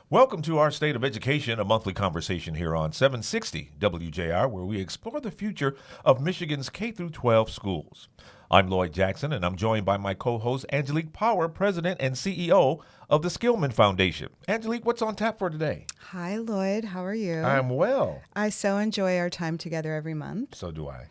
Welcome to Our State of Education, a monthly conversation here on 760 WJR, where we explore the future of Michigan's K-12 schools. I'm Lloyd Jackson, and I'm joined by my co-host, Angelique Power, President and CEO of the Skillman Foundation. Angelique, what's on tap for today? Hi, Lloyd. How are you? I'm well. I so enjoy our time together every month. So do I.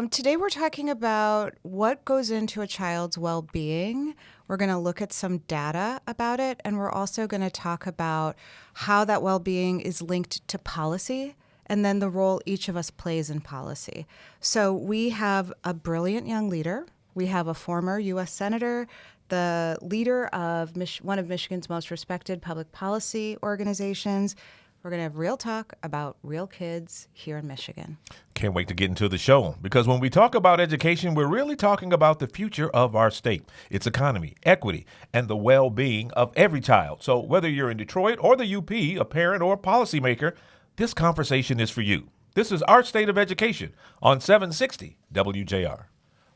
Today we're talking about what goes into a child's well-being. We're going to look at some data about it, and we're also going to talk about how that well-being is linked to policy and then the role each of us plays in policy. So we have a brilliant young leader. We have a former U.S. Senator, the leader of one of Michigan's most respected public policy organizations. We're going to have real talk about real kids here in Michigan. Can't wait to get into the show, because when we talk about education, we're really talking about the future of our state, its economy, equity, and the well-being of every child. So whether you're in Detroit or the UP, a parent or a policymaker, this conversation is for you. This is Our State of Education on 760 WJR.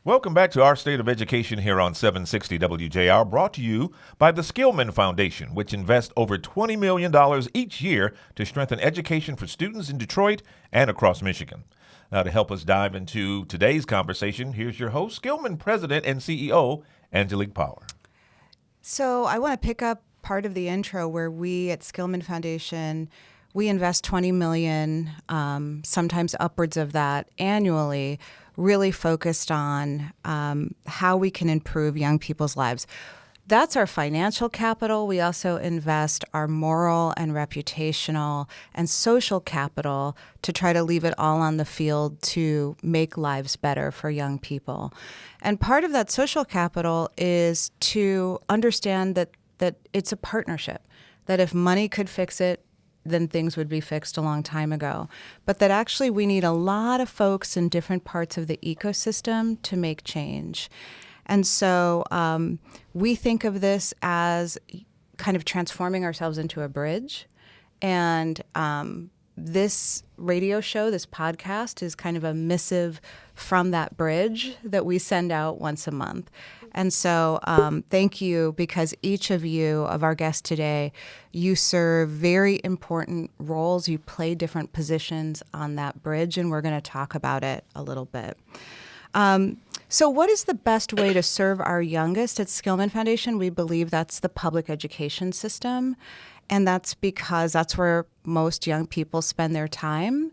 Welcome back to Our State of Education here on 760 WJR, brought to you by the Skillman Foundation, which invests over $20 million each year to strengthen education for students in Detroit and across Michigan. Now, to help us dive into today's conversation, here's your host, Skillman President and CEO, Angelique Power. So I want to pick up part of the intro where we at Skillman Foundation, we invest $20 million, sometimes upwards of that annually, really focused on how we can improve young people's lives. That's our financial capital. We also invest our moral and reputational and social capital to try to leave it all on the field to make lives better for young people. And part of that social capital is to understand that it's a partnership, that if money could fix it, then things would be fixed a long time ago. But that actually we need a lot of folks in different parts of the ecosystem to make change. And so we think of this as kind of transforming ourselves into a bridge. And this radio show, this podcast, is kind of a missive from that bridge that we send out once a month. And so thank you, because each of you, of our guests today, you serve very important roles. You play different positions on that bridge, and we're going to talk about it a little bit. So what is the best way to serve our youngest at Skillman Foundation? We believe that's the public education system, and that's because that's where most young people spend their time.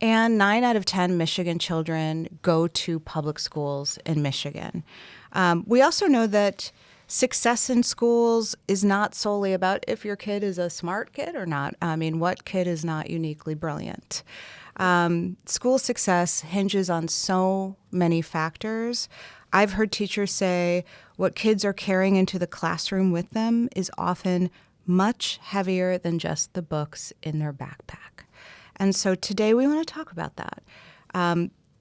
And 9 out of 10 Michigan children go to public schools in Michigan. We also know that success in schools is not solely about if your kid is a smart kid or not. I mean, what kid is not uniquely brilliant? School success hinges on so many factors. I've heard teachers say what kids are carrying into the classroom with them is often much heavier than just the books in their backpack. And so today we want to talk about that.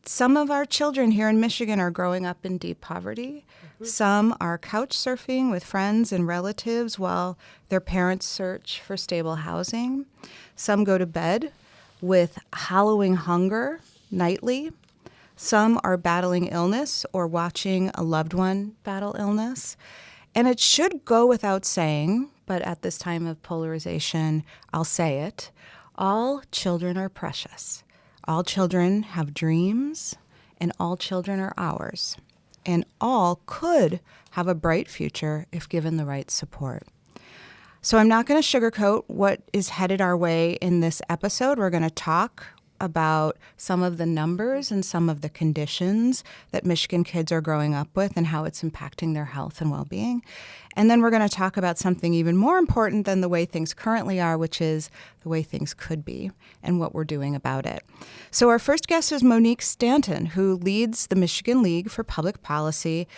Some of our children here in Michigan are growing up in deep poverty. Mm-hmm. Some are couch surfing with friends and relatives while their parents search for stable housing. Some go to bed with hallowing hunger nightly. Some are battling illness or watching a loved one battle illness. And it should go without saying, but at this time of polarization, I'll say it, all children are precious. All children have dreams, and all children are ours. And all could have a bright future if given the right support. So I'm not going to sugarcoat what is headed our way in this episode. We're going to talk about some of the numbers and some of the conditions that Michigan kids are growing up with and how it's impacting their health and well-being. And then we're going to talk about something even more important than the way things currently are, which is the way things could be and what we're doing about it. So our first guest is Monique Stanton, who leads the Michigan League for Public Policy.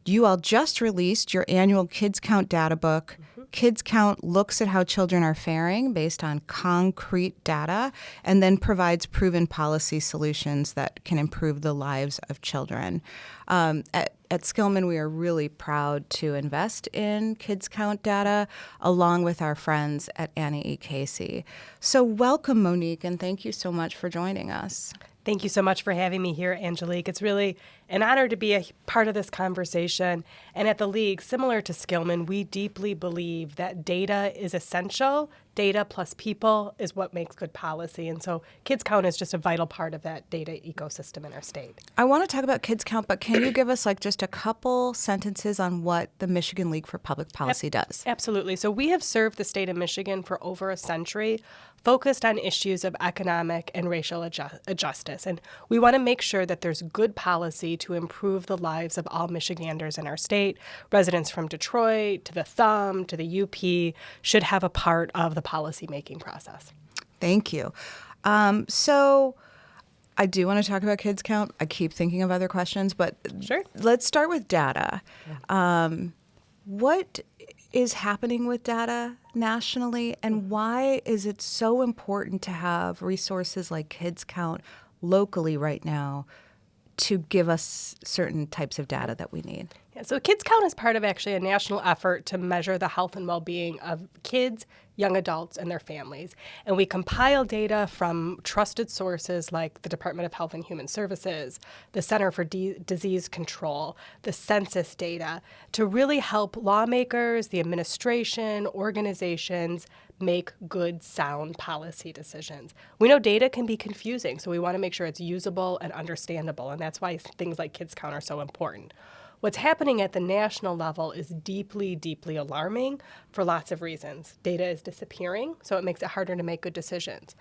You all just released your annual KidsCount data book. KidsCount looks at how children are faring based on concrete data and then provides proven policy solutions that can improve the lives of children. At Skillman, we are really proud to invest in KidsCount data along with our friends at Annie E. Casey. So welcome, Monique, and thank you so much for joining us. Thank you so much for having me here, Angelique. It's really and honored to be a part of this conversation. And at the League, similar to Skillman, we deeply believe that data is essential. Data plus people is what makes good policy. And so KidsCount is just a vital part of that data ecosystem in our state. I want to talk about KidsCount, but can you give us like just a couple sentences on what the Michigan League for Public Policy does? Absolutely. So we have served the state of Michigan for over a century, focused on issues of economic and racial justice. And we want to make sure that there's good policy to improve the lives of all Michiganders in our state. Residents from Detroit to the Thumb to the UP should have a part of the policymaking process. Thank you. So I do want to talk about KidsCount. I keep thinking of other questions, but Sure. Let's start with data. What is happening with data nationally, and why is it so important to have resources like KidsCount locally right now to give us certain types of data that we need? Yeah, so KidsCount is part of actually a national effort to measure the health and well-being of kids, young adults, and their families. And we compile data from trusted sources like the Department of Health and Human Services, the Center for Disease Control, the census data, to really help lawmakers, the administration, organizations make good, sound policy decisions. We know data can be confusing, so we want to make sure it's usable and understandable, and that's why things like KidsCount are so important. What's happening at the national level is deeply, deeply alarming for lots of reasons. Data is disappearing, so it makes it harder to make good decisions.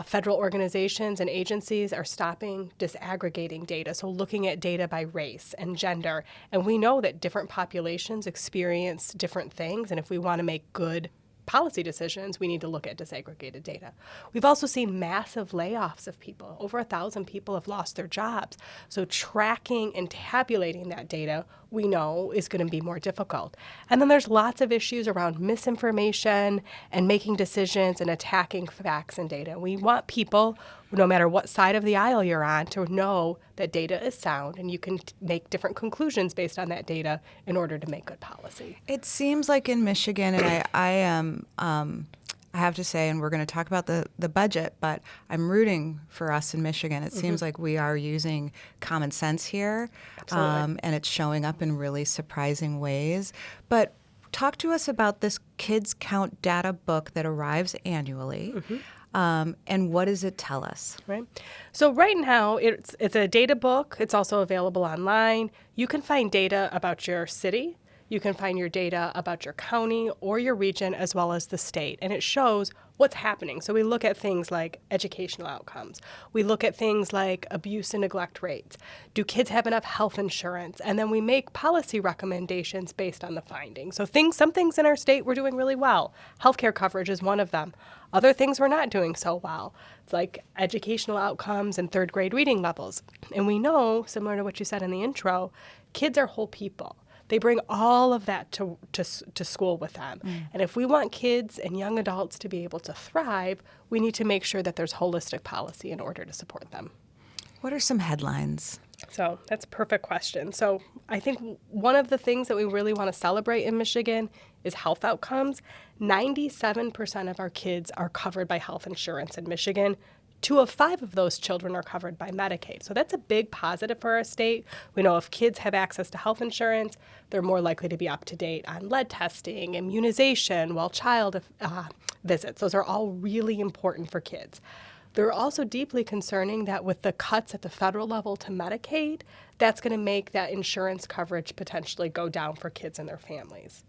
Federal organizations and agencies are stopping disaggregating data, so looking at data by race and gender. And we know that different populations experience different things, and if we want to make good policy decisions, we need to look at disaggregated data. We've also seen massive layoffs of people. Over 1,000 people have lost their jobs. So tracking and tabulating that data, we know, is going to be more difficult. And then there's lots of issues around misinformation and making decisions and attacking facts and data. We want people, no matter what side of the aisle you're on, to know that data is sound and you can make different conclusions based on that data in order to make good policy. It seems like in Michigan, and I have to say, and we're going to talk about the budget, but I'm rooting for us in Michigan. It seems like we are using common sense here, and it's showing up in really surprising ways. But talk to us about this KidsCount data book that arrives annually. And what does it tell us? Right. So right now, it's a data book. It's also available online. You can find data about your city. You can find your data about your county or your region as well as the state. And it shows what's happening. So we look at things like educational outcomes. We look at things like abuse and neglect rates. Do kids have enough health insurance? And then we make policy recommendations based on the findings. So some things in our state we're doing really well. Healthcare coverage is one of them. Other things we're not doing so well. It's like educational outcomes and third grade reading levels. And we know, similar to what you said in the intro, kids are whole people. They bring all of that to school with them. And if we want kids and young adults to be able to thrive, we need to make sure that there's holistic policy in order to support them. What are some headlines? So that's a perfect question. So I think one of the things that we really want to celebrate in Michigan is health outcomes. 97% of our kids are covered by health insurance in Michigan. 2 of 5 of those children are covered by Medicaid. So that's a big positive for our state. We know if kids have access to health insurance, they're more likely to be up to date on lead testing, immunization, well child visits. Those are all really important for kids. They're also deeply concerning that with the cuts at the federal level to Medicaid, that's going to make that insurance coverage potentially go down for kids and their families.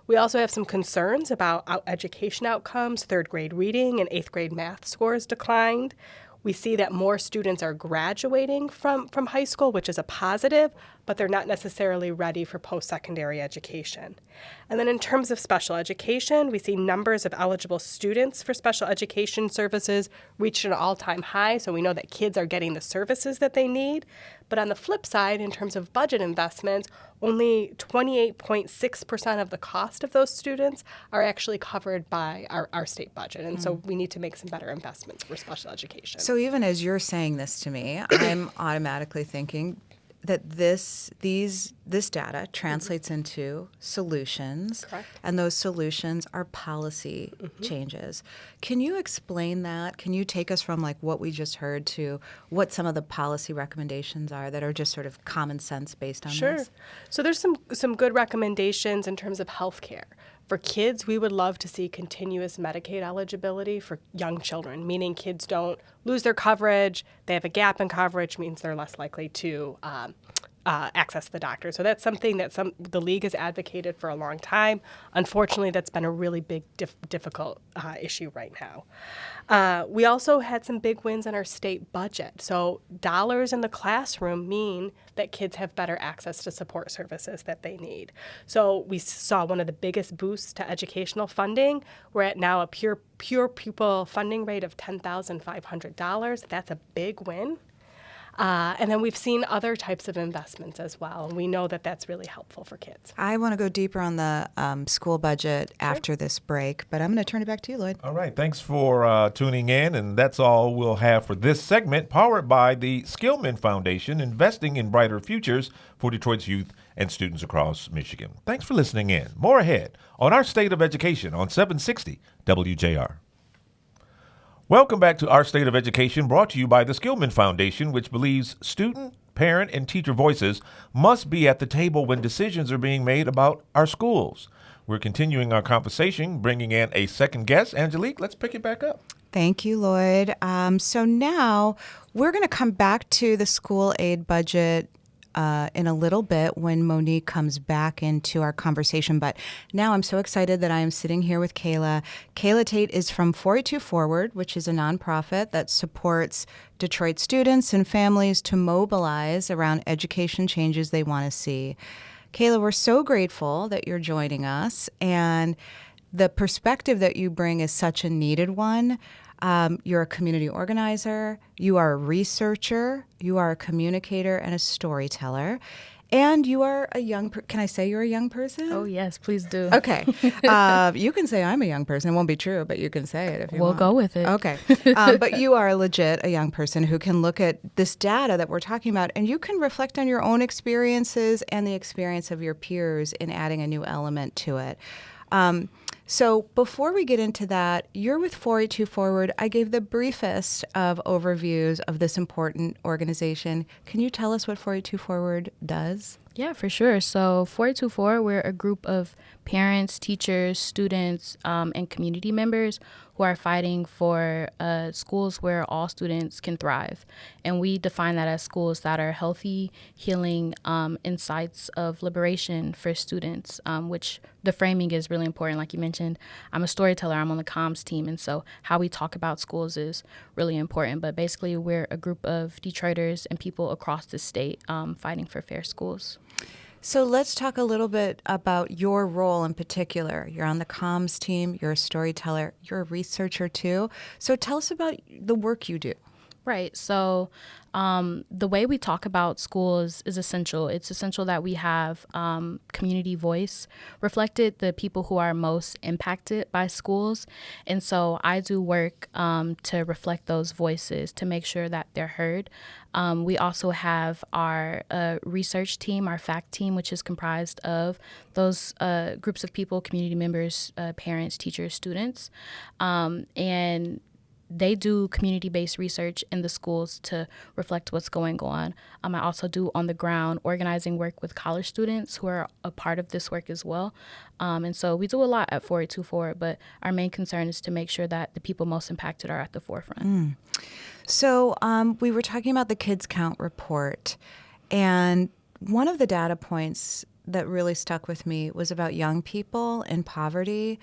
We also have some concerns about education outcomes. 3rd grade reading and 8th grade math scores declined. We see that more students are graduating from high school, which is a positive, but they're not necessarily ready for post-secondary education. And then in terms of special education, we see numbers of eligible students for special education services reach an all-time high, so we know that kids are getting the services that they need. But on the flip side, in terms of budget investments, only 28.6% of the cost of those students are actually covered by our state budget. And so we need to make some better investments for special education. So even as you're saying this to me, I'm automatically thinking, this data translates into solutions. Correct. And those solutions are policy changes. Can you explain that? Can you take us from like what we just heard to what some of the policy recommendations are that are just sort of common sense based on Sure. this? So there's some good recommendations in terms of healthcare. For kids, we would love to see continuous Medicaid eligibility for young children, meaning kids don't lose their coverage. They have a gap in coverage, means they're less likely to access the doctor. So that's something that the league has advocated for a long time. Unfortunately, that's been a really big, difficult issue right now. We also had some big wins in our state budget. So dollars in the classroom mean that kids have better access to support services that they need. So we saw one of the biggest boosts to educational funding. We're at now a pure pupil funding rate of $10,500. That's a big win. And then we've seen other types of investments as well, and we know that that's really helpful for kids. I want to go deeper on the school budget after this break, but I'm going to turn it back to you, Lloyd. All right. Thanks for tuning in. And that's all we'll have for this segment, powered by the Skillman Foundation, investing in brighter futures for Detroit's youth and students across Michigan. Thanks for listening in. More ahead on Our State of Education on 760 WJR. Welcome back to Our State of Education, brought to you by the Skillman Foundation, which believes student, parent, and teacher voices must be at the table when decisions are being made about our schools. We're continuing our conversation, bringing in a second guest. Angelique, let's pick it back up. Thank you, Lloyd. So now we're going to come back to the school aid budget in a little bit when Monique comes back into our conversation. But now I'm so excited that I am sitting here with Kayla. Kayla Tate is from 482 Forward, which is a nonprofit that supports Detroit students and families to mobilize around education changes they want to see. Kayla, we're so grateful that you're joining us, and the perspective that you bring is such a needed one. You're a community organizer, you are a researcher, you are a communicator and a storyteller, and you are a young can I say you're a young person? Oh, yes, please do. Okay. You can say I'm a young person. It won't be true, but you can say it if you want. We'll go with it. Okay. But you are legit a young person who can look at this data that we're talking about, and you can reflect on your own experiences and the experience of your peers in adding a new element to it. So before we get into that, you're with 482 Forward. I gave the briefest of overviews of this important organization. Can you tell us what 482 Forward does? Yeah, for sure. So 424, we're a group of parents, teachers, students, and community members who are fighting for schools where all students can thrive. And we define that as schools that are healthy, healing, and sites of liberation for students, which the framing is really important. Like you mentioned, I'm a storyteller. I'm on the comms team. And so how we talk about schools is really important. But basically, we're a group of Detroiters and people across the state fighting for fair schools. So let's talk a little bit about your role in particular. You're on the comms team, you're a storyteller, you're a researcher too. So tell us about the work you do. Right. So the way we talk about schools is essential. It's essential that we have community voice reflected, the people who are most impacted by schools. And so I do work to reflect those voices, to make sure that they're heard. We also have our research team, our fact team, which is comprised of those groups of people, community members, parents, teachers, students. And they do community-based research in the schools to reflect what's going on. I also do on-the-ground organizing work with college students who are a part of this work as well. And so we do a lot at 482 Forward, but our main concern is to make sure that the people most impacted are at the forefront. So we were talking about the KidsCount report, and one of the data points that really stuck with me was about young people in poverty.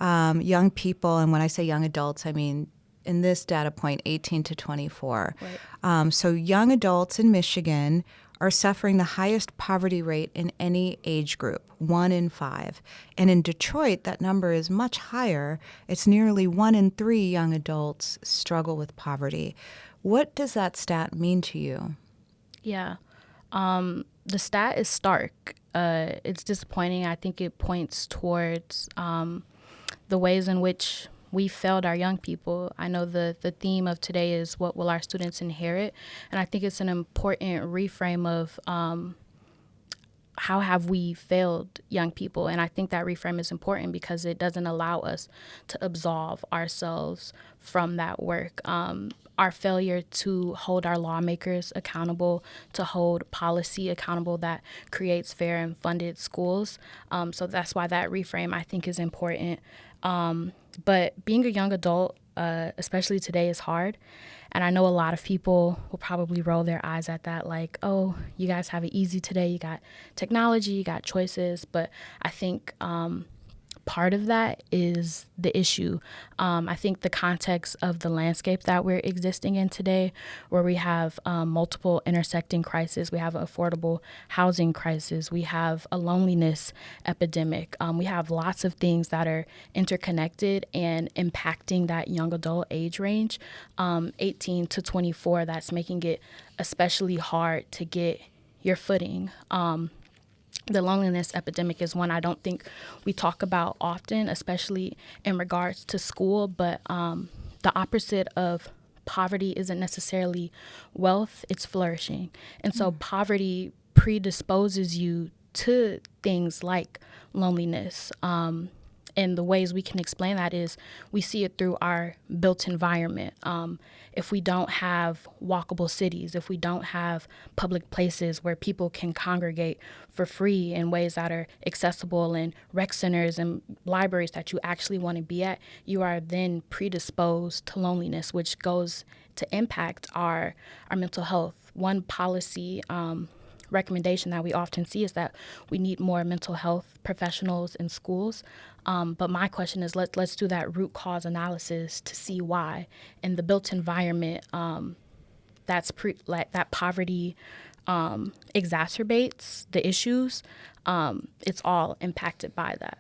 Young people, and when I say young adults, I mean in this data point, 18 to 24. Right. So young adults in Michigan are suffering the highest poverty rate in any age group, 1 in 5. And in Detroit, that number is much higher. It's nearly 1 in 3 young adults struggle with poverty. What does that stat mean to you? Yeah. The stat is stark. It's disappointing. I think it points towards the ways in which we failed our young people. I know the theme of today is what will our students inherit? And I think it's an important reframe of how have we failed young people? And I think that reframe is important because it doesn't allow us to absolve ourselves from that work. Our failure to hold our lawmakers accountable, to hold policy accountable that creates fair and funded schools. So that's why that reframe, I think, is important. But being a young adult, especially today, is hard. And I know a lot of people will probably roll their eyes at that, like, oh, you guys have it easy today. You got technology, you got choices. But I think part of that is the issue. I think the context of the landscape that we're existing in today, where we have multiple intersecting crises, we have an affordable housing crisis, we have a loneliness epidemic, we have lots of things that are interconnected and impacting that young adult age range, 18 to 24, that's making it especially hard to get your footing. The loneliness epidemic is one I don't think we talk about often, especially in regards to school, but the opposite of poverty isn't necessarily wealth, it's flourishing. And so poverty predisposes you to things like loneliness. And the ways we can explain that is we see it through our built environment. If we don't have walkable cities, if we don't have public places where people can congregate for free in ways that are accessible, and rec centers and libraries that you actually want to be at, you are then predisposed to loneliness, which goes to impact our mental health. One policy recommendation that we often see is that we need more mental health professionals in schools. But my question is, let's do that root cause analysis to see why. In the built environment, that poverty exacerbates the issues. It's all impacted by that.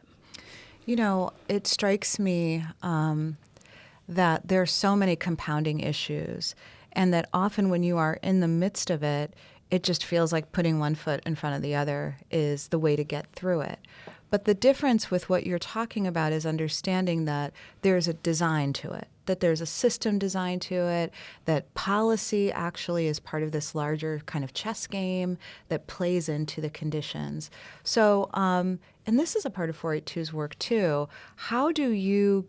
You know, it strikes me that there are so many compounding issues, and that often when you are in the midst of it, it just feels like putting one foot in front of the other is the way to get through it. But the difference with what you're talking about is understanding that there's a design to it, that there's a system design to it, that policy actually is part of this larger kind of chess game that plays into the conditions. So, and this is a part of 482's work too. How do you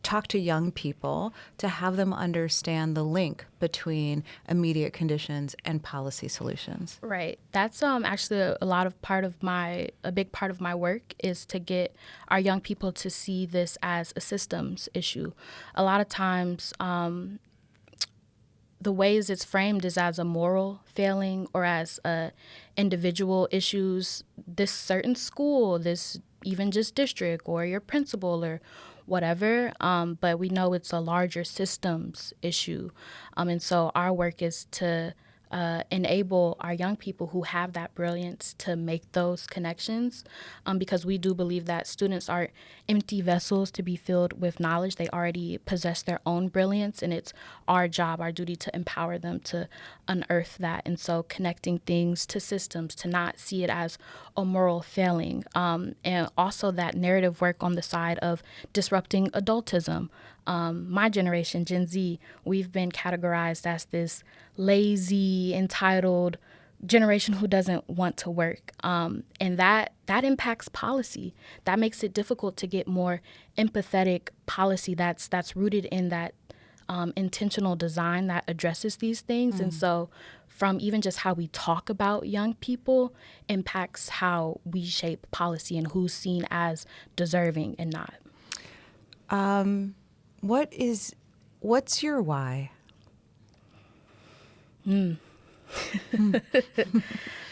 talk to young people to have them understand the link between immediate conditions and policy solutions? Right. That's actually a big part of my work is to get our young people to see this as a systems issue. A lot of times, the ways it's framed is as a moral failing or as individual issues, this certain school, this even just district or your principal or whatever, but we know it's a larger systems issue. And so our work is to enable our young people who have that brilliance to make those connections, because we do believe that students are empty vessels to be filled with knowledge. They already possess their own brilliance, and it's our job, our duty to empower them to unearth that. And so connecting things to systems, to not see it as a moral failing, and also that narrative work on the side of disrupting adultism. My generation, Gen Z, we've been categorized as this lazy, entitled generation who doesn't want to work. And that impacts policy. That makes it difficult to get more empathetic policy that's rooted in that intentional design that addresses these things. And so from even just how we talk about young people impacts how we shape policy and who's seen as deserving and not. What's your why?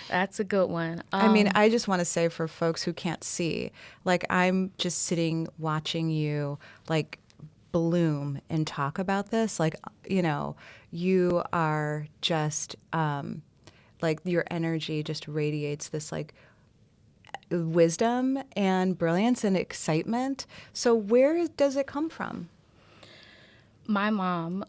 That's a good one. I mean, I just want to say for folks who can't see, like I'm just sitting watching you like bloom and talk about this. Like, you know, you are just like your energy just radiates this like wisdom and brilliance and excitement. So where does it come from? My mom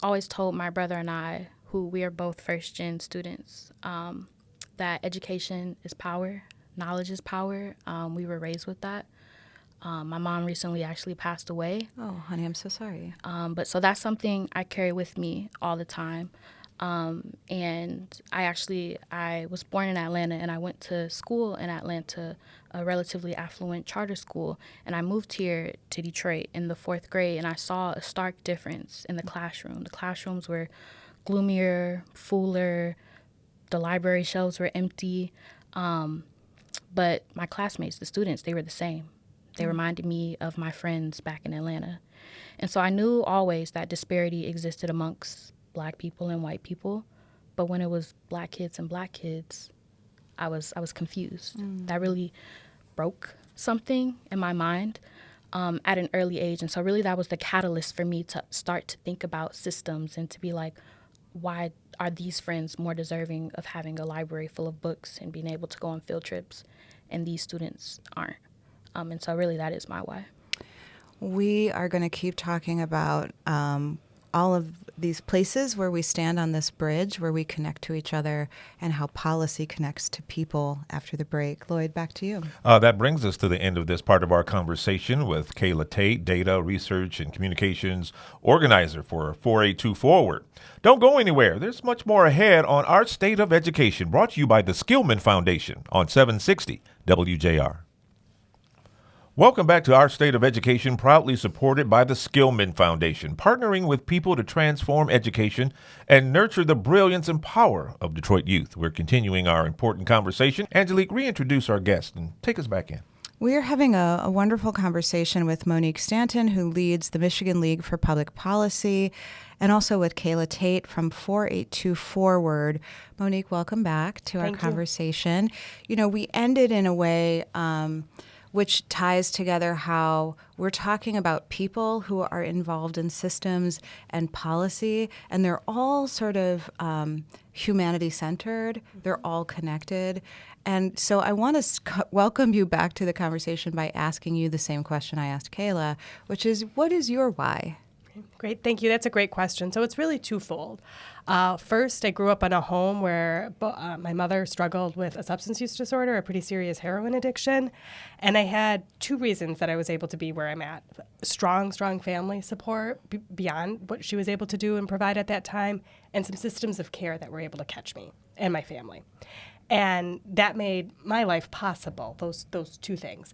always told my brother and I, who we are both first-gen students, that education is power, knowledge is power. We were raised with that. My mom recently actually passed away. Oh, honey, I'm so sorry. But so that's something I carry with me all the time. And I was born in Atlanta, and I went to school in Atlanta, a relatively affluent charter school. And I moved here to Detroit in the 4th grade, and I saw a stark difference in the classroom. The classrooms were gloomier, fuller. The library shelves were empty. But my classmates, the students, they were the same. They reminded me of my friends back in Atlanta. And so I knew always that disparity existed amongst Black people and white people. But when it was Black kids and Black kids, I was confused. That really broke something in my mind at an early age. And so really that was the catalyst for me to start to think about systems and to be like, why are these friends more deserving of having a library full of books and being able to go on field trips, and these students aren't? And so really that is my why. We are going to keep talking about all of these places where we stand on this bridge, where we connect to each other, and how policy connects to people after the break. Lloyd, back to you. That brings us to the end of this part of our conversation with Kayla Tate, Data, Research, and Communications Organizer for 482 Forward. Don't go anywhere. There's much more ahead on Our State of Education, brought to you by the Skillman Foundation on 760 WJR. Welcome back to Our State of Education, proudly supported by the Skillman Foundation, partnering with people to transform education and nurture the brilliance and power of Detroit youth. We're continuing our important conversation. Angelique, reintroduce our guest and take us back in. We are having a wonderful conversation with Monique Stanton, who leads the Michigan League for Public Policy, and also with Kayla Tate from 482 Forward. Monique, welcome back to our conversation. You know, we ended in a way which ties together how we're talking about people who are involved in systems and policy, and they're all sort of humanity-centered. They're all connected. And so I want to welcome you back to the conversation by asking you the same question I asked Kayla, which is, what is your why? Great. Thank you. That's a great question. So it's really twofold. First, I grew up in a home where my mother struggled with a substance use disorder, a pretty serious heroin addiction. And I had two reasons that I was able to be where I'm at. Strong family support beyond what she was able to do and provide at that time, and some systems of care that were able to catch me and my family. And that made my life possible, those two things.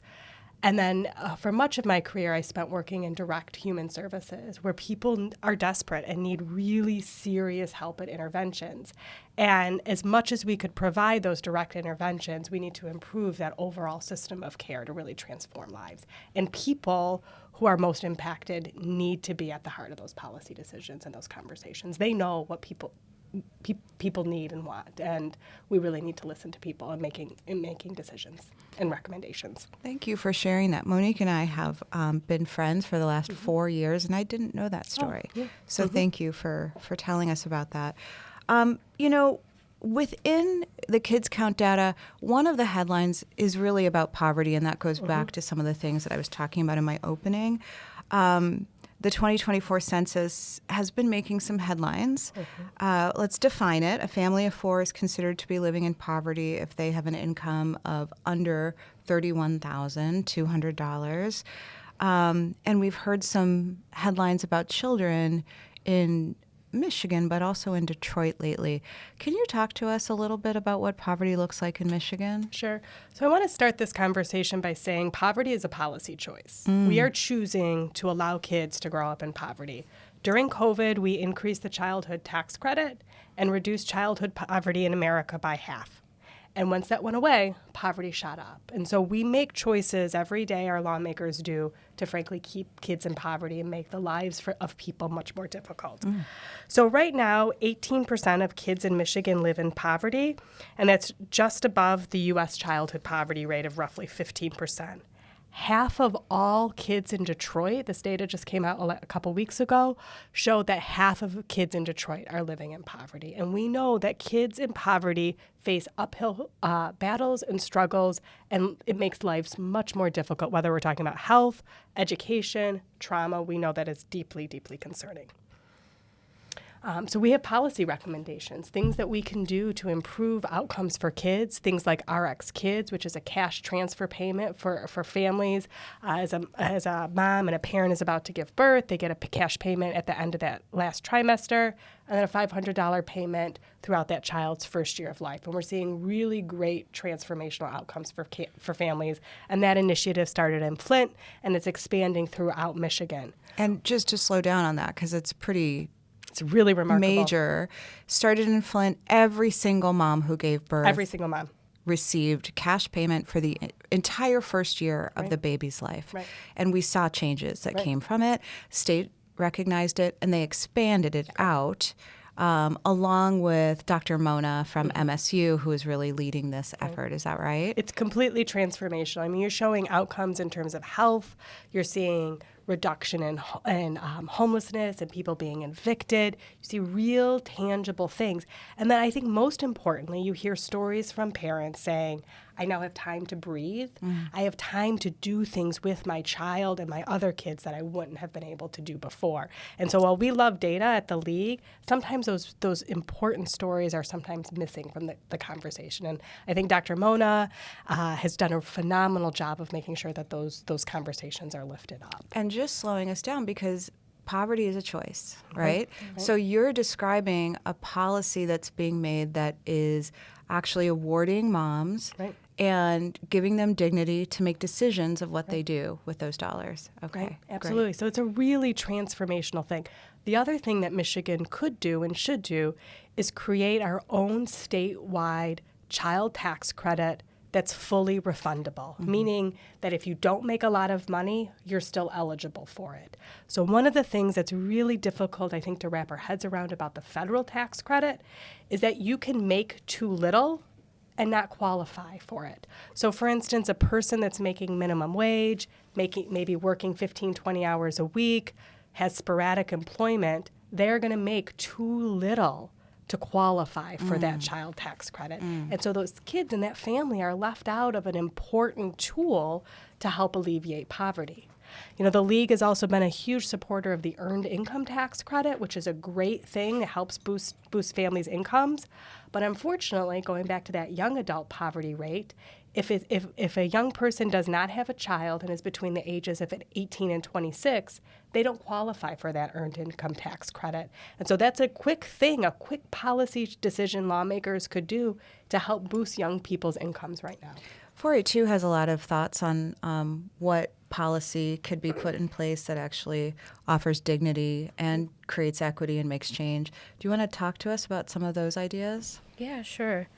And then for much of my career, I spent working in direct human services where people are desperate and need really serious help at interventions. And as much as we could provide those direct interventions, we need to improve that overall system of care to really transform lives. And people who are most impacted need to be at the heart of those policy decisions and those conversations. They know what people need and want, and we really need to listen to people in making decisions and recommendations. Thank you for sharing that. Monique and I have been friends for the last 4 years, and I didn't know that story. So thank you for telling us about that. You know, within the KidsCount data, one of the headlines is really about poverty, and that goes back to some of the things that I was talking about in my opening. The 2024 census has been making some headlines. Let's define it. A family of four is considered to be living in poverty if they have an income of under $31,200. And we've heard some headlines about children in Michigan, but also in Detroit lately. Can you talk to us a little bit about what poverty looks like in Michigan? Sure. So I want to start this conversation by saying poverty is a policy choice. We are choosing to allow kids to grow up in poverty. During COVID, we increased the childhood tax credit and reduced childhood poverty in America by half. And once that went away, poverty shot up. And so we make choices every day, our lawmakers do, to frankly keep kids in poverty and make the lives of people much more difficult. So right now, 18% of kids in Michigan live in poverty, and that's just above the U.S. childhood poverty rate of roughly 15%. Half of all kids in Detroit, this data just came out a couple weeks ago, showed that half of kids in Detroit are living in poverty. And we know that kids in poverty face uphill battles and struggles, and it makes lives much more difficult, whether we're talking about health, education, trauma. We know that is deeply, deeply concerning. So we have policy recommendations, things that we can do to improve outcomes for kids, things like RX Kids, which is a cash transfer payment for families. As a mom and a parent is about to give birth, they get a cash payment at the end of that last trimester, and then a $500 payment throughout that child's first year of life. And we're seeing really great transformational outcomes for families. And that initiative started in Flint, and it's expanding throughout Michigan. And just to slow down on that, because it's really remarkable. major. Started in Flint. Every single mom who gave birth. Every single mom. Received cash payment for the entire first year of the baby's life. Right. And we saw changes that came from it. State recognized it, and they expanded it out, along with Dr. Mona from MSU, who is really leading this effort. Is that right? It's completely transformational. I mean, you're showing outcomes in terms of health. You're seeing reduction in homelessness and people being evicted. You see real tangible things. And then I think most importantly, you hear stories from parents saying, I now have time to breathe. I have time to do things with my child and my other kids that I wouldn't have been able to do before. And so while we love data at the league, sometimes those important stories are sometimes missing from the conversation. And I think Dr. Mona has done a phenomenal job of making sure that those conversations are lifted up. And just slowing us down, because poverty is a choice, right? So you're describing a policy that's being made that is actually awarding moms and giving them dignity to make decisions of what they do with those dollars. Okay, right. Absolutely. Great. So it's a really transformational thing. The other thing that Michigan could do and should do is create our own statewide child tax credit that's fully refundable, meaning that if you don't make a lot of money, you're still eligible for it. So one of the things that's really difficult, I think, to wrap our heads around about the federal tax credit is that you can make too little and not qualify for it. So for instance, a person that's making minimum wage, maybe working 15, 20 hours a week, has sporadic employment, they're going to make too little to qualify for that child tax credit. And so those kids in that family are left out of an important tool to help alleviate poverty. You know, the league has also been a huge supporter of the earned income tax credit, which is a great thing that helps boost families' incomes. But unfortunately, going back to that young adult poverty rate, if a young person does not have a child and is between the ages of 18 and 26, they don't qualify for that earned income tax credit. And so that's a quick thing, a quick policy decision lawmakers could do to help boost young people's incomes right now. 482 has a lot of thoughts on what policy could be put in place that actually offers dignity and creates equity and makes change. Do you want to talk to us about some of those ideas? Yeah, sure.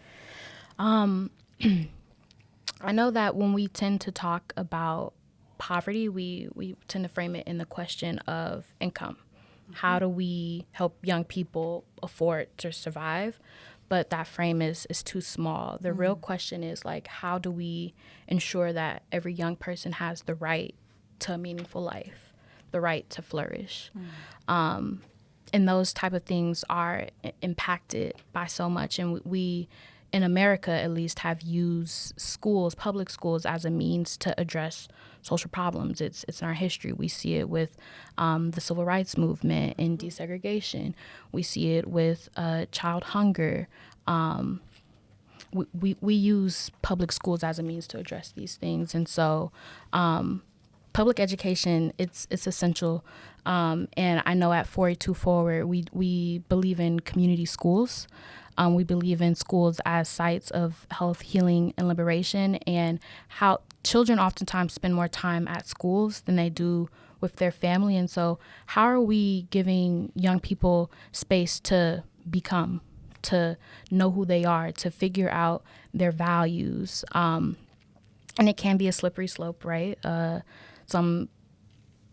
I know that when we tend to talk about poverty, we tend to frame it in the question of income. How do we help young people afford to survive? But that frame is too small. The real question is, like, how do we ensure that every young person has the right to a meaningful life, the right to flourish? And those type of things are impacted by so much. And we in America, at least, have used schools, public schools, as a means to address social problems. It's in our history. We see it with the civil rights movement and desegregation. We see it with child hunger. We use public schools as a means to address these things. And so public education, it's essential. And I know at 482 Forward, we believe in community schools. We believe in schools as sites of health, healing, and liberation, and how children oftentimes spend more time at schools than they do with their family. And so how are we giving young people space to become, to know who they are, to figure out their values? And it can be a slippery slope, right? Some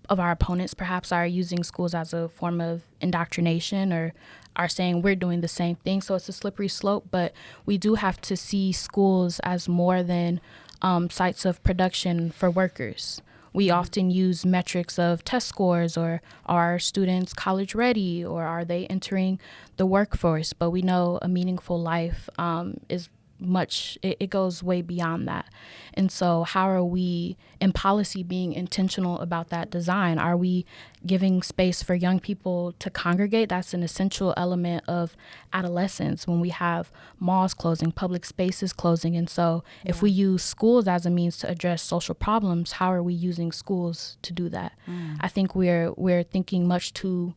of our opponents perhaps are using schools as a form of indoctrination, or are saying we're doing the same thing. So it's a slippery slope, but we do have to see schools as more than sites of production for workers. We often use metrics of test scores, or are students college ready, or are they entering the workforce? But we know a meaningful life is it goes way beyond that. And so how are we in policy being intentional about that design? Are we giving space for young people to congregate? That's an essential element of adolescence when we have malls closing, public spaces closing. And so if we use schools as a means to address social problems, how are we using schools to do that? I think we're thinking much too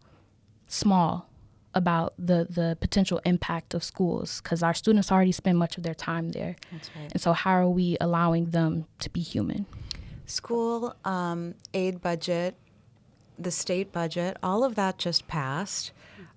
small about the potential impact of schools, because our students already spend much of their time there. That's right. And so how are we allowing them to be human? School aid budget, the state budget, all of that just passed.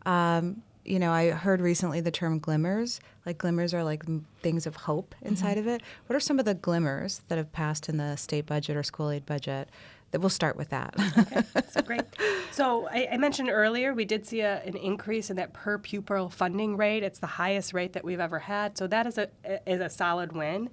I heard recently the term glimmers. Like glimmers are like things of hope inside of it. What are some of the glimmers that have passed in the state budget or school aid budget? That we'll start with that. Okay, so great. So I mentioned earlier, we did see an increase in that per pupil funding rate. It's the highest rate that we've ever had. So that is a solid win.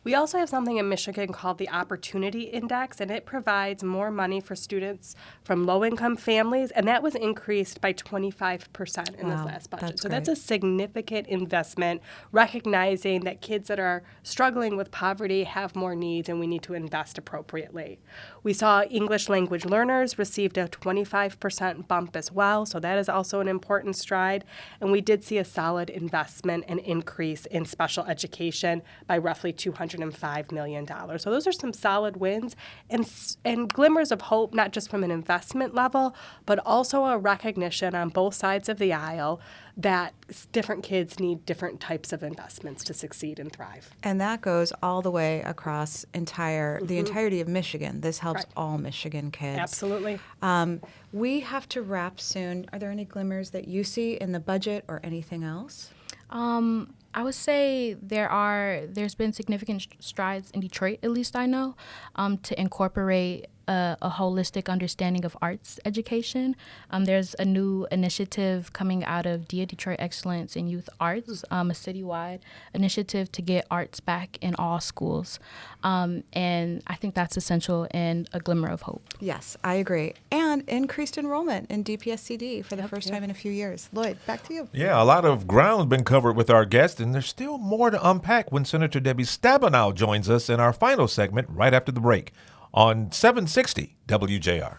We also have something in Michigan called the Opportunity Index, and it provides more money for students from low-income families, and that was increased by 25% in this last budget. So that's a significant investment, recognizing that kids that are struggling with poverty have more needs, and we need to invest appropriately. We saw English language learners received a 25% bump as well, so that is also an important stride. And we did see a solid investment and increase in special education by roughly $205 million. So those are some solid wins and glimmers of hope, not just from an investment level, but also a recognition on both sides of the aisle that different kids need different types of investments to succeed and thrive. And that goes all the way across the entirety of Michigan. This helps all Michigan kids. Absolutely. We have to wrap soon. Are there any glimmers that you see in the budget or anything else? I would say there's been significant strides in Detroit, at least I know, to incorporate a holistic understanding of arts education. There's a new initiative coming out of Detroit Excellence in Youth Arts, a citywide initiative to get arts back in all schools. And I think that's essential and a glimmer of hope. Yes, I agree. And increased enrollment in DPSCD for the first time in a few years. Lloyd, back to you. Yeah, a lot of ground's been covered with our guest, and there's still more to unpack when Senator Debbie Stabenow joins us in our final segment right after the break on 760 WJR.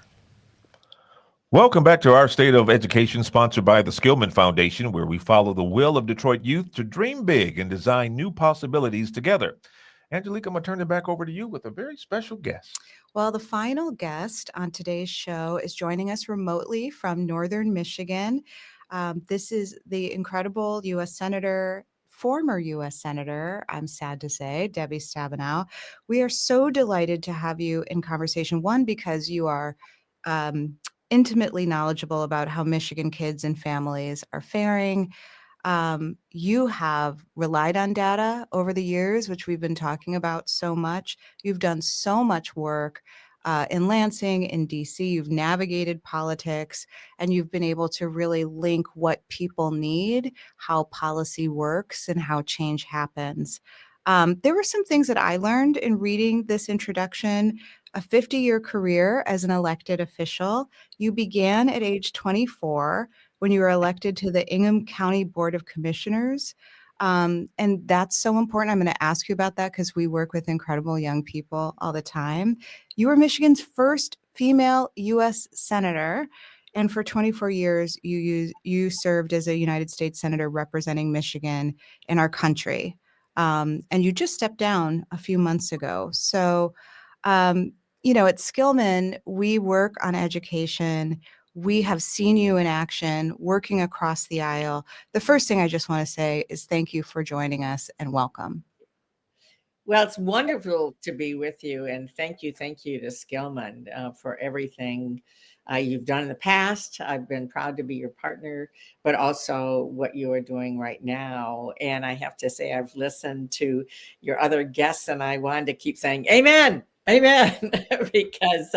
Welcome back to our State of Education, sponsored by the Skillman Foundation, where we follow the will of Detroit youth to dream big and design new possibilities together. Angelique, I'm going to turn it back over to you with a very special guest. Well, the final guest on today's show is joining us remotely from Northern Michigan. This is the incredible U.S. Senator, former U.S. Senator, I'm sad to say, Debbie Stabenow. We are so delighted to have you in conversation. One, because you are intimately knowledgeable about how Michigan kids and families are faring. You have relied on data over the years, which we've been talking about so much. You've done so much work in Lansing, in DC. You've navigated politics, and you've been able to really link what people need, how policy works, and how change happens. There were some things that I learned in reading this introduction. A 50-year career as an elected official. You began at age 24 when you were elected to the Ingham County Board of Commissioners. And that's so important. I'm going to ask you about that because we work with incredible young people all the time. You were Michigan's first female U.S. Senator. And for 24 years, you served as a United States Senator representing Michigan in our country. And you just stepped down a few months ago. So, at Skillman, we work on education. We have seen you in action, working across the aisle. The first thing I just want to say is thank you for joining us and welcome. Well, it's wonderful to be with you, and thank you to Skillman for everything you've done in the past. I've been proud to be your partner, but also what you are doing right now. And I have to say, I've listened to your other guests, and I wanted to keep saying, amen, because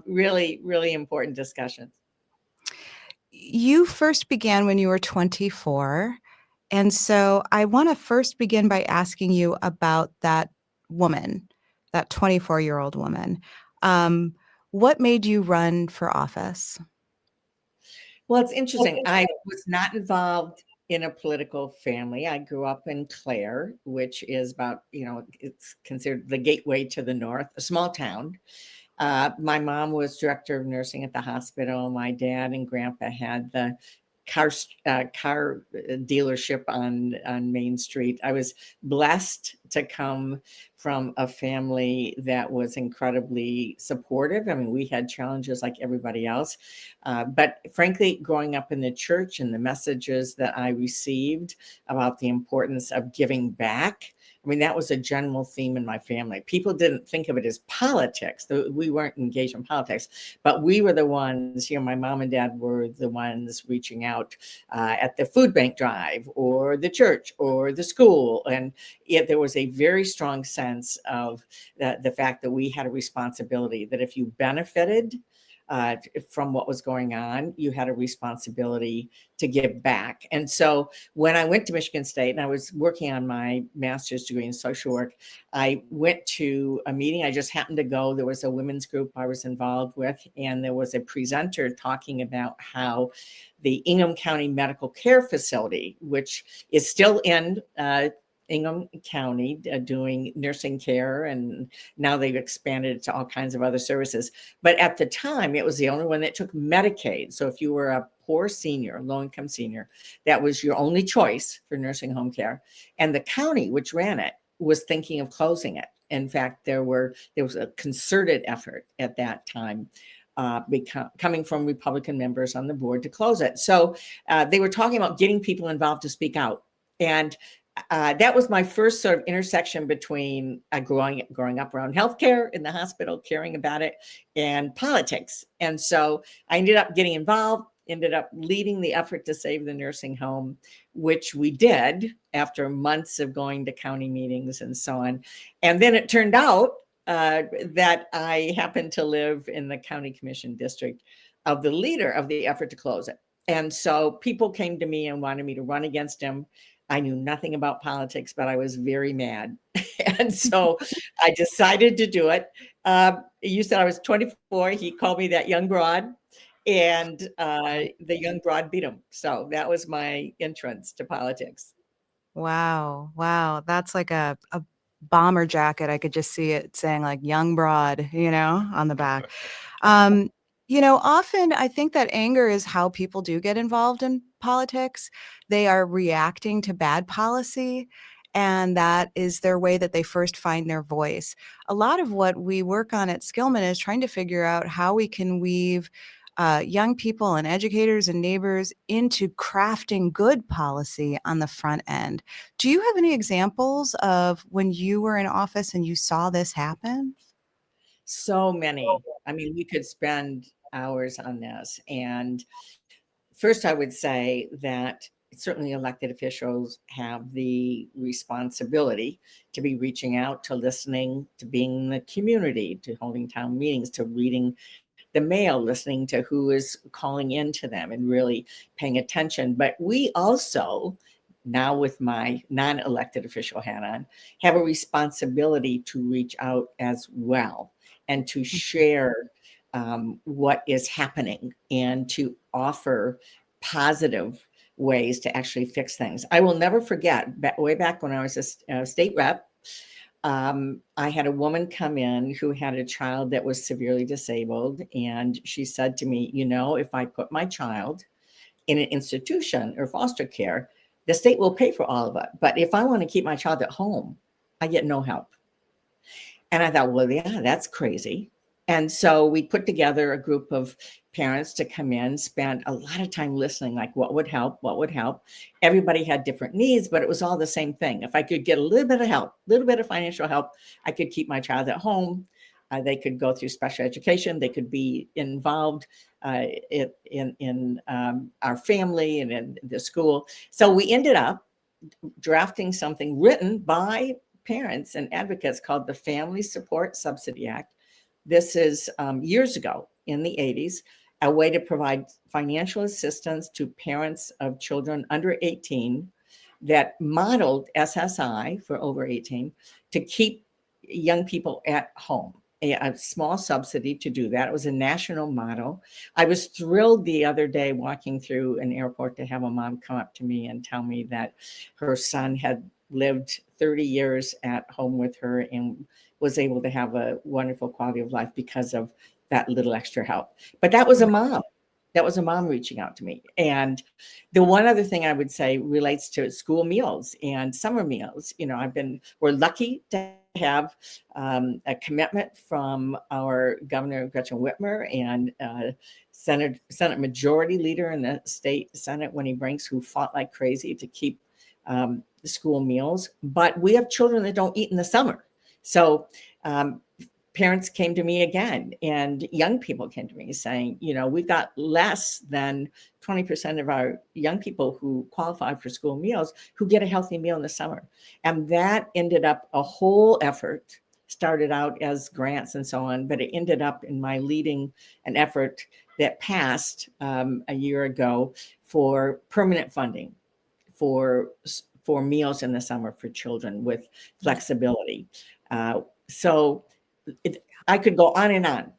really, really important discussions. You first began when you were 24. And so I want to first begin by asking you about that woman, that 24-year-old woman. What made you run for office? Well, it's interesting. I was not involved in a political family. I grew up in Clare, which is about, it's considered the gateway to the north, a small town. My mom was director of nursing at the hospital. My dad and grandpa had the car dealership on Main Street. I was blessed to come from a family that was incredibly supportive. I mean, we had challenges like everybody else. But frankly, growing up in the church and the messages that I received about the importance of giving back, I mean, that was a general theme in my family. People didn't think of it as politics. We weren't engaged in politics, but we were the ones, my mom and dad were the ones reaching out at the food bank drive or the church or the school. And there was a very strong sense of the fact that we had a responsibility, that if you benefited from what was going on, you had a responsibility to give back. And so when I went to Michigan State and I was working on my master's degree in social work, I went to a meeting. I just happened to go. There was a women's group I was involved with, and there was a presenter talking about how the Ingham County Medical Care Facility, which is still in Ingham County doing nursing care, and now they've expanded it to all kinds of other services. But at the time, it was the only one that took Medicaid. So if you were a poor senior, low-income senior, that was your only choice for nursing home care. And the county, which ran it, was thinking of closing it. In fact, there was a concerted effort at that time coming from Republican members on the board to close it. So they were talking about getting people involved to speak out. And that was my first sort of intersection between growing up around healthcare in the hospital, caring about it, and politics. And so I ended up getting involved, ended up leading the effort to save the nursing home, which we did after months of going to county meetings and so on. And then it turned out that I happened to live in the county commission district of the leader of the effort to close it. And so people came to me and wanted me to run against him. I knew nothing about politics, but I was very mad. And so I decided to do it. You said I was 24. He called me that young broad, and the young broad beat him. So that was my entrance to politics. Wow. Wow. That's like a bomber jacket. I could just see it saying like young broad, on the back. Often I think that anger is how people do get involved in politics. They are reacting to bad policy, and that is their way that they first find their voice. A lot of what we work on at Skillman is trying to figure out how we can weave young people and educators and neighbors into crafting good policy on the front end. Do you have any examples of when you were in office and you saw this happen? So many. I mean, we could spend hours on this. And first, I would say that certainly elected officials have the responsibility to be reaching out, to listening, to being in the community, to holding town meetings, to reading the mail, listening to who is calling in to them and really paying attention. But we also, now with my non-elected official hat on, have a responsibility to reach out as well and to share what is happening and to offer positive ways to actually fix things. I will never forget, way back when I was a state rep, I had a woman come in who had a child that was severely disabled. And she said to me, if I put my child in an institution or foster care, the state will pay for all of it. But if I want to keep my child at home, I get no help. And I thought, well, yeah, that's crazy. And so we put together a group of parents to come in, spent a lot of time listening, like what would help, what would help. Everybody had different needs, but it was all the same thing. If I could get a little bit of help, a little bit of financial help, I could keep my child at home. They could go through special education. They could be involved in our family and in the school. So we ended up drafting something written by parents and advocates called the Family Support Subsidy Act. This is years ago in the 80s, a way to provide financial assistance to parents of children under 18 that modeled SSI for over 18 to keep young people at home. a small subsidy to do that. It was a national model. I was thrilled the other day walking through an airport to have a mom come up to me and tell me that her son had lived 30 years at home with her and was able to have a wonderful quality of life because of that little extra help. But that was a mom. That was a mom reaching out to me. And the one other thing I would say relates to school meals and summer meals. You know, we're lucky to have a commitment from our Governor Gretchen Whitmer and Senate Majority Leader in the state Senate, Winnie Brinks, who fought like crazy to keep the school meals. But we have children that don't eat in the summer. So parents came to me again, and young people came to me saying, you know, we've got less than 20% of our young people who qualify for school meals who get a healthy meal in the summer. And that ended up a whole effort, started out as grants and so on, but it ended up in my leading an effort that passed a year ago for permanent funding for meals in the summer for children with flexibility. I could go on and on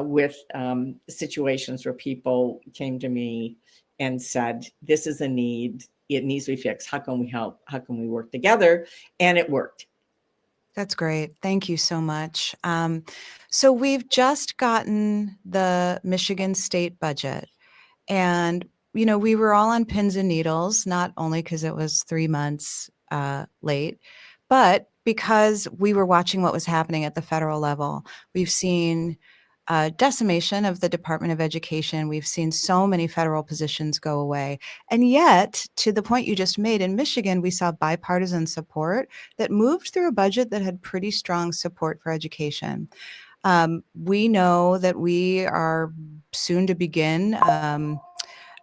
with situations where people came to me and said, this is a need. It needs to be fixed. How can we help? How can we work together? And it worked. That's great. Thank you so much. So we've just gotten the Michigan state budget, and, you know, we were all on pins and needles, not only because it was 3 months late, but because we were watching what was happening at the federal level. We've seen decimation of the Department of Education. We've seen so many federal positions go away. And yet, to the point you just made, in Michigan, we saw bipartisan support that moved through a budget that had pretty strong support for education. We know that we are soon to begin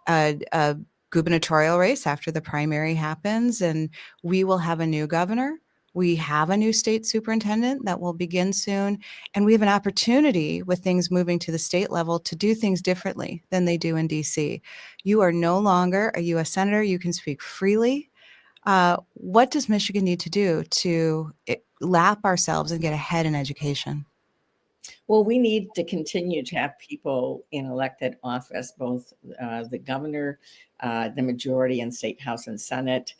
a gubernatorial race after the primary happens, and we will have a new governor. We have a new state superintendent that will begin soon, and we have an opportunity with things moving to the state level to do things differently than they do in DC. You are no longer a U.S. Senator. You can speak freely. What does Michigan need to do to lap ourselves and get ahead in education? Well, we need to continue to have people in elected office, both the governor, the majority in state house and Senate,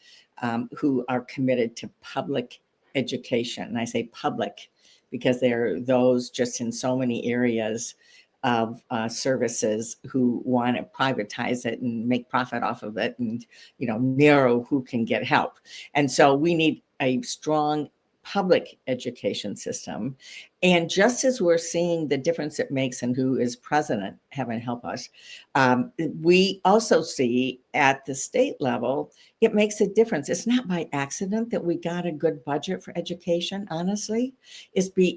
who are committed to public education. And I say public because there are those just in so many areas of services who want to privatize it and make profit off of it and, you know, narrow who can get help. And so we need a strong public education system. And just as we're seeing the difference it makes in who is president, heaven help us, we also see at the state level, it makes a difference. It's not by accident that we got a good budget for education, honestly.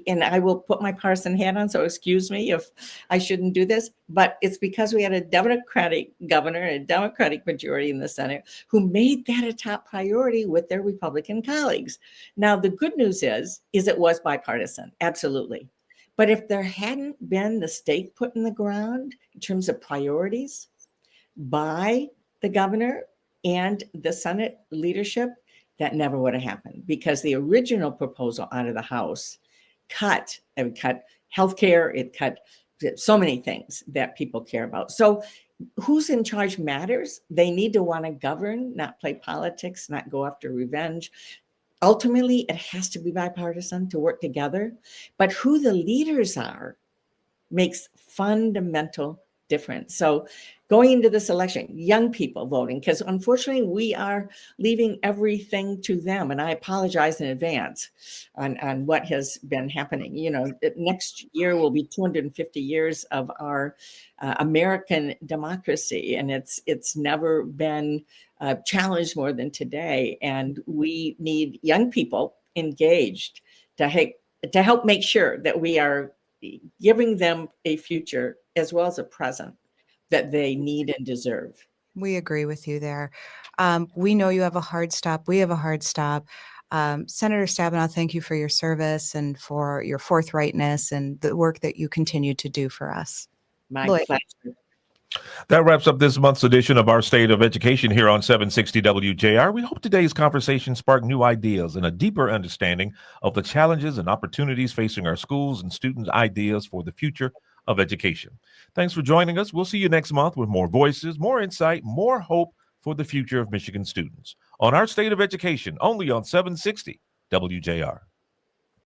And I will put my partisan hat on, so excuse me if I shouldn't do this, but it's because we had a Democratic governor and a Democratic majority in the Senate who made that a top priority with their Republican colleagues. Now, the good news is it was bipartisan, absolutely. But if there hadn't been the stake put in the ground in terms of priorities by the governor and the Senate leadership, that never would have happened, because the original proposal out of the House cut healthcare, it cut so many things that people care about. So who's in charge matters. They need to want to govern, not play politics, not go after revenge. Ultimately, it has to be bipartisan to work together. But who the leaders are makes fundamental difference. So going into this election, young people voting, because unfortunately we are leaving everything to them. And I apologize in advance on what has been happening. You know, next year will be 250 years of our American democracy. And it's never been challenged more than today. And we need young people engaged to help make sure that we are giving them a future as well as a present that they need and deserve. We agree with you there. We know you have a hard stop. We have a hard stop. Senator Stabenow, thank you for your service and for your forthrightness and the work that you continue to do for us. My Lloyd. pleasure. That wraps up this month's edition of our State of Education here on 760 WJR. We hope today's conversation sparked new ideas and a deeper understanding of the challenges and opportunities facing our schools and students' ideas for the future of education. Thanks for joining us. We'll see you next month with more voices, more insight, more hope for the future of Michigan students on our State of Education, only on 760 WJR.